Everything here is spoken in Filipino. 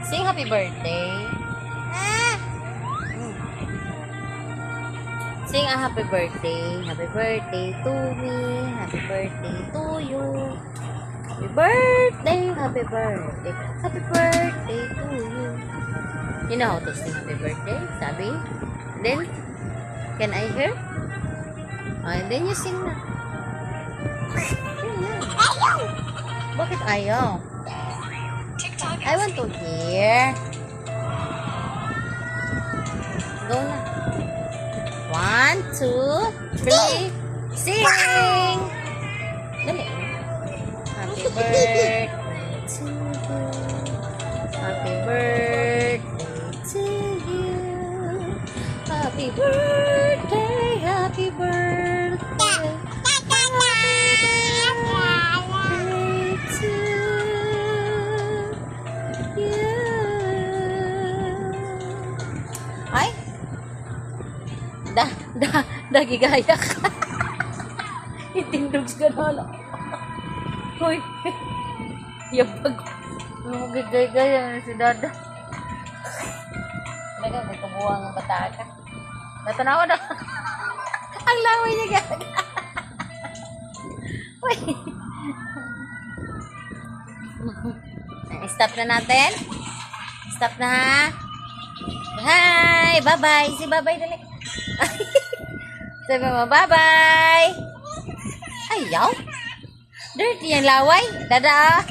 Sing happy birthday. Sing a happy birthday. Happy birthday to me. Happy birthday to you. Happy birthday. Happy birthday. Happy birthday to you. You know how to sing happy birthday, sabi? Then, can I hear? And then you sing na. Ayaw! Bakit ayaw? I want to hear. Go na. 1, 2, 3, sing! Dali. Happy birthday to you. Happy birthday to you. Happy birthday, happy birthday. Ay, gigaya ka. Itindog ka na. Hoy, yapag. Gigaya si Dada. Talaga, may kabuwang ang bata ka. Natanawa na. Ang laway niya gaga. Hoy. Stop na natin. Stop na ha. Hi! Bye-bye! Si bye-bye dali. Sabi mo, bye-bye! Ayaw! Dirty yung laway. Dada!